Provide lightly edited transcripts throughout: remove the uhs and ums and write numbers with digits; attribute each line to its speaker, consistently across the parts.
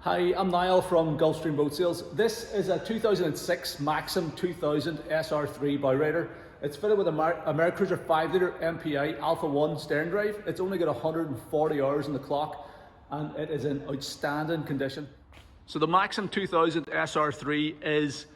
Speaker 1: Hi, I'm Niall from Gulfstream Boat Sales. This is a 2006 Maxum 2000 SR3 bowrider. It's fitted with a Americruiser 5-litre MPI V8 stern drive. It's only got 140 hours on the clock and it is in outstanding condition. So the Maxum 2000 SR3 is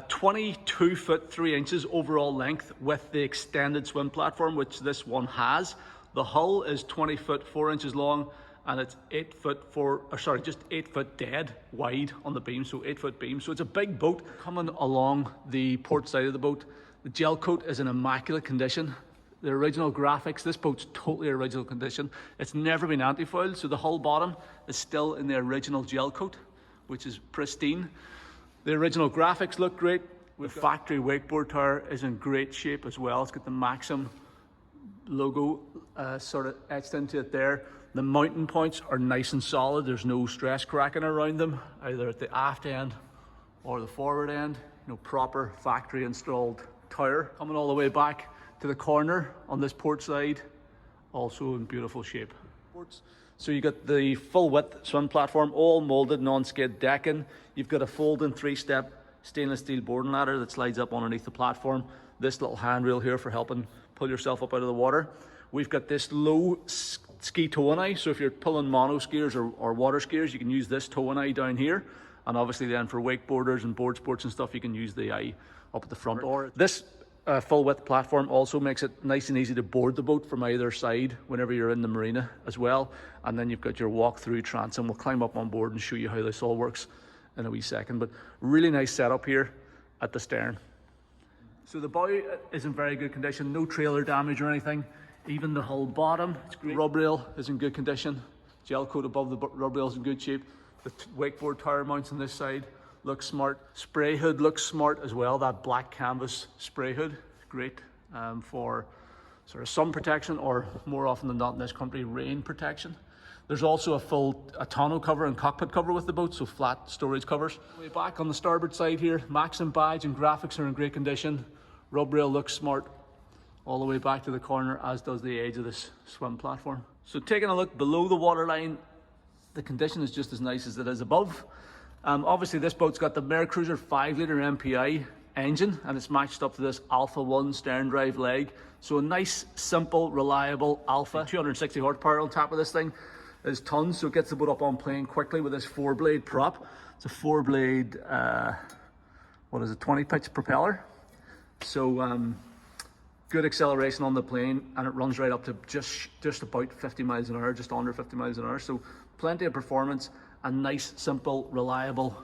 Speaker 1: 22 foot 3 inches overall length with the extended swim platform, which this one has. The hull is 20 foot 4 inches long and it's 8 foot dead wide on the beam, so 8 foot beam. So it's a big boat. Coming along the port side of the boat, the gel coat is in immaculate condition. The original graphics, this boat's totally original condition. It's never been anti-foiled, so the hull bottom is still in the original gel coat, which is pristine. The original graphics look great. The factory wakeboard tower is in great shape as well. It's got the Maxum logo sort of etched into it there. The mounting points are nice and solid. There's no stress cracking around them, either at the aft end or the forward end. You know, proper factory installed tower. Coming all the way back to the corner on this port side, also in beautiful shape. So you got the full width swim platform, all molded non-skid decking. You've got a folding 3-step stainless steel boarding ladder that slides up underneath the platform. This little handrail here for helping pull yourself up out of the water. We've got this low ski towing eye, so if you're pulling mono skiers or water skiers, you can use this towing eye down here. And obviously then for wakeboarders and board sports and stuff, you can use the eye up at the front. Or this full width platform also makes it nice and easy to board the boat from either side whenever you're in the marina as well. And then you've got your walk-through transom. We'll climb up on board and show you how this all works in a wee second. But really nice setup here at the stern. So the bow is in very good condition, no trailer damage or anything. Even the hull bottom, it's great. Rub rail is in good condition. Gel coat above the rub rail is in good shape. The wakeboard tower mounts on this side look smart. Spray hood looks smart as well. That black canvas spray hood, great for sort of sun protection, or more often than not in this country, rain protection. There's also a full tonneau cover and cockpit cover with the boat, so flat storage covers. Way back on the starboard side here, Maxum badge and graphics are in great condition. Rub rail looks smart all the way back to the corner, as does the edge of this swim platform. So taking a look below the waterline, the condition is just as nice as it is above. Obviously this boat's got the Americruiser 5-litre MPI engine and it's matched up to this Alpha 1 stern drive leg. So a nice, simple, reliable Alpha. 260 horsepower on top of this thing is tons, so it gets the boat up on plane quickly with this 4-blade prop. It's a 4-blade, 20-pitch propeller. So good acceleration on the plane, and it runs right up to just about 50 miles an hour, just under 50 miles an hour. So plenty of performance and nice, simple, reliable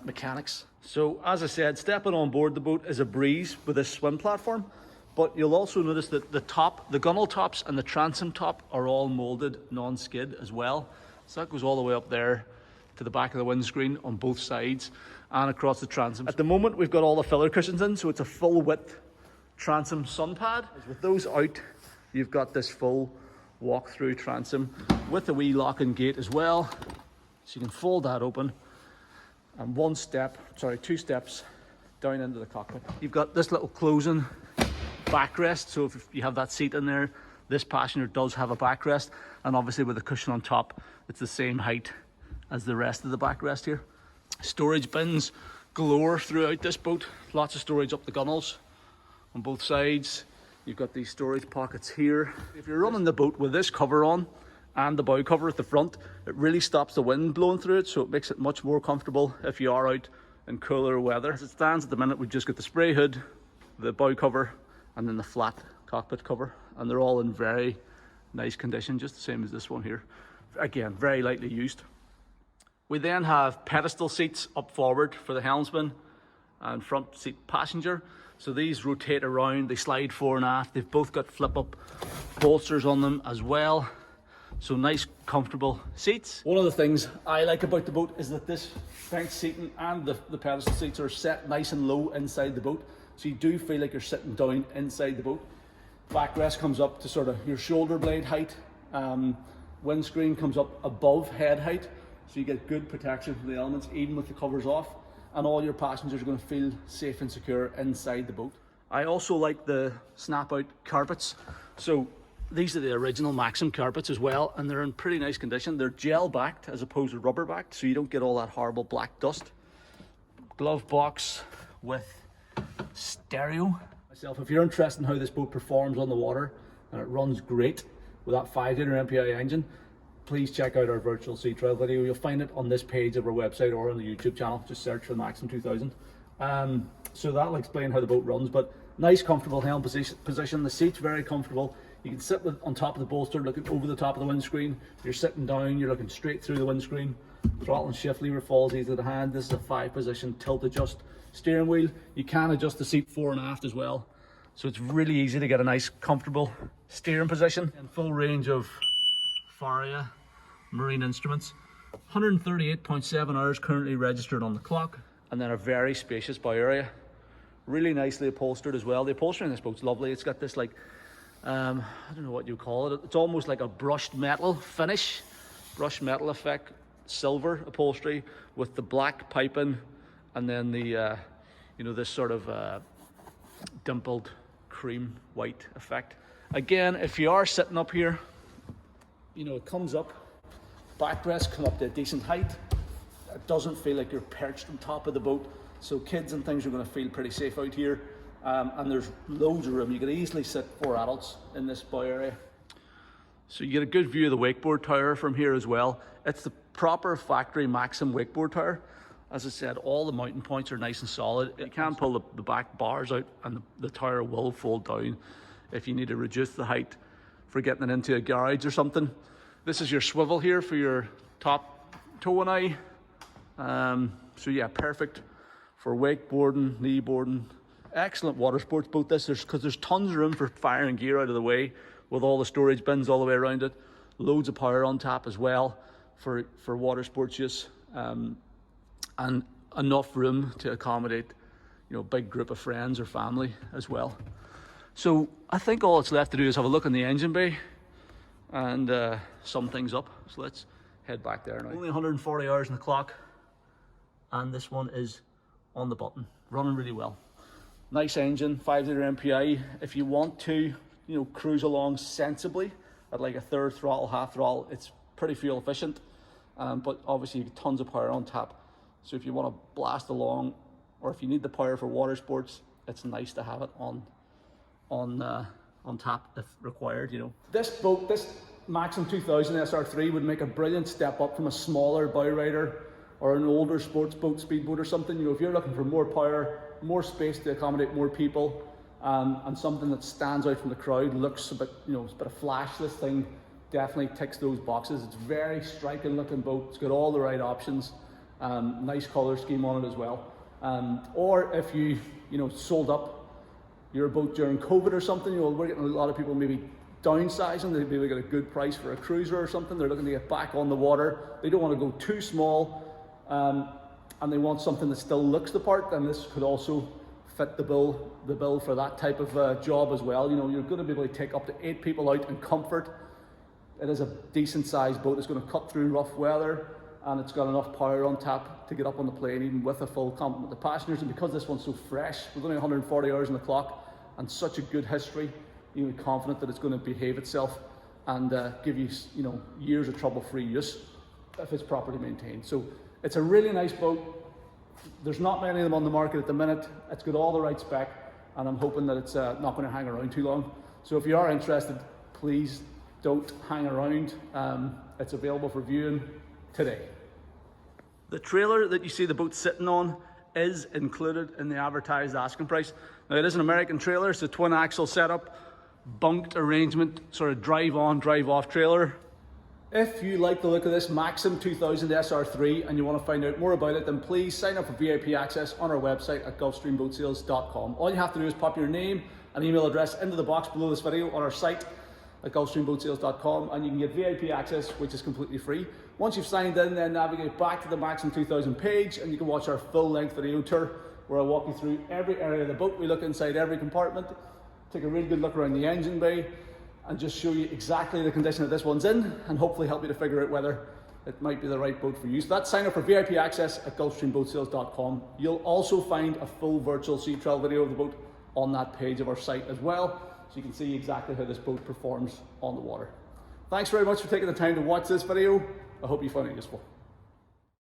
Speaker 1: mechanics. So as I said, stepping on board the boat is a breeze with this swim platform, but you'll also notice that the gunnel tops and the transom top are all molded non-skid as well. So that goes all the way up there to the back of the windscreen on both sides and across the transom. At the moment, we've got all the filler cushions in, so it's a full width transom sun pad. With those out, you've got this full walk-through transom with a wee lock and gate as well, so you can fold that open, and two steps down into the cockpit. You've got this little closing backrest, so if you have that seat in there, this passenger does have a backrest, and obviously with the cushion on top, it's the same height as the rest of the backrest here. Storage bins galore throughout this boat, lots of storage up the gunnels on both sides. You've got these storage pockets here. If you're running the boat with this cover on and the bow cover at the front, it really stops the wind blowing through it, so it makes it much more comfortable if you are out in cooler weather. As it stands at the minute, we've just got the spray hood, the bow cover, and then the flat cockpit cover, and they're all in very nice condition, just the same as this one here. Again, very lightly used. We then have pedestal seats up forward for the helmsman and front seat passenger. So these rotate around, they slide fore and aft. They've both got flip-up bolsters on them as well. So nice, comfortable seats. One of the things I like about the boat is that this bench seating and the pedestal seats are set nice and low inside the boat. So you do feel like you're sitting down inside the boat. Backrest comes up to sort of your shoulder blade height. Windscreen comes up above head height. So you get good protection from the elements, even with the covers off. And all your passengers are going to feel safe and secure inside the boat. I also like the snap out carpets. So These are the original Maxum carpets as well, and they're in pretty nice condition. They're gel backed as opposed to rubber backed, so you don't get all that horrible black dust. Glove box with stereo. If you're interested in how this boat performs on the water, and it runs great with that 5-liter MPI engine, please check out our virtual sea trial video. You'll find it on this page of our website or on the YouTube channel. Just search for the Maxum 2000. So that'll explain how the boat runs, but nice comfortable helm position. The seat's very comfortable. You can sit on top of the bolster looking over the top of the windscreen. You're sitting down, you're looking straight through the windscreen. Throttle and shift lever falls easy to hand. This is a 5-position tilt adjust steering wheel. You can adjust the seat fore and aft as well. So it's really easy to get a nice comfortable steering position. And full range of Faria marine instruments. 138.7 hours currently registered on the clock. And then a very spacious bow area. Really nicely upholstered as well. The upholstery in this boat's lovely. It's got this like, I don't know what you call it. It's almost like a brushed metal finish. Brushed metal effect. Silver upholstery with the black piping, and then the you know, this sort of dimpled cream white effect. Again, if you are sitting up here, you know, it comes up, backrest come up to a decent height. It doesn't feel like you're perched on top of the boat, so kids and things are going to feel pretty safe out here. And there's loads of room. You could easily sit 4 adults in this bow area. So you get a good view of the wakeboard tower from here as well. It's the proper factory Maxum wakeboard tower. As I said, all the mounting points are nice and solid. You can pull the back bars out, and the tower will fold down if you need to reduce the height for getting it into a garage or something. This is your swivel here for your top toe and eye. So yeah, perfect for wakeboarding, kneeboarding. Excellent water sports boat this, because there's tons of room for fire and gear out of the way, with all the storage bins all the way around it. Loads of power on tap as well for water sports use, and enough room to accommodate, you know, a big group of friends or family as well. So I think all that's left to do is have a look in the engine bay and sum things up. So let's head back there now. Only 140 hours on the clock, and this one is on the button, running really well. Nice engine, 5-liter MPI. If you want to, you know, cruise along sensibly at like a 1/3 throttle, half throttle, it's pretty fuel efficient, but obviously you get tons of power on tap. So if you want to blast along, or if you need the power for water sports, it's nice to have it on tap if required, you know. This boat, this Maxum 2000 SR3 would make a brilliant step up from a smaller bowrider or an older sports boat, speedboat or something. You know, if you're looking for more power, more space to accommodate more people, and something that stands out from the crowd, looks a bit, you know, it's a bit of flash, this thing definitely ticks those boxes. It's very striking looking boat. It's got all the right options. Nice color scheme on it as well. Or if you know, sold up your boat during COVID or something, you know, we're getting a lot of people maybe downsizing. They maybe get a good price for a cruiser or something. They're looking to get back on the water. They don't want to go too small, and they want something that still looks the part. And this could also fit the bill for that type of job as well. You know, you're going to be able to take up to 8 people out in comfort. It is a decent sized boat. It's going to cut through rough weather, and it's got enough power on tap to get up on the plane even with a full complement of passengers. And because this one's so fresh, with only 140 hours on the clock and such a good history, you're confident that it's going to behave itself and give you, you know, years of trouble-free use if it's properly maintained. So it's a really nice boat. There's not many of them on the market at the minute. It's got all the right spec, and I'm hoping that it's not going to hang around too long. So if you are interested, please don't hang around. It's available for viewing today. The trailer that you see the boat sitting on is included in the advertised asking price. Now, it is an American trailer. It's a twin axle setup, bunked arrangement, sort of drive on, drive off trailer. If you like the look of this Maxum 2000 SR3 and you want to find out more about it, then please sign up for VIP access on our website at gulfstreamboatsales.com. All you have to do is pop your name and email address into the box below this video on our site at gulfstreamboatsales.com, and you can get VIP access, which is completely free. Once you've signed in, then navigate back to the Maxum 2000 page and you can watch our full-length video tour where I walk you through every area of the boat. We look inside every compartment, take a really good look around the engine bay, and just show you exactly the condition that this one's in, and hopefully help you to figure out whether it might be the right boat for you. So that's sign up for VIP access at gulfstreamboatsales.com. You'll also find a full virtual sea trial video of the boat on that page of our site as well. so you can see exactly how this boat performs on the water. Thanks very much for taking the time to watch this video. I hope you found it useful.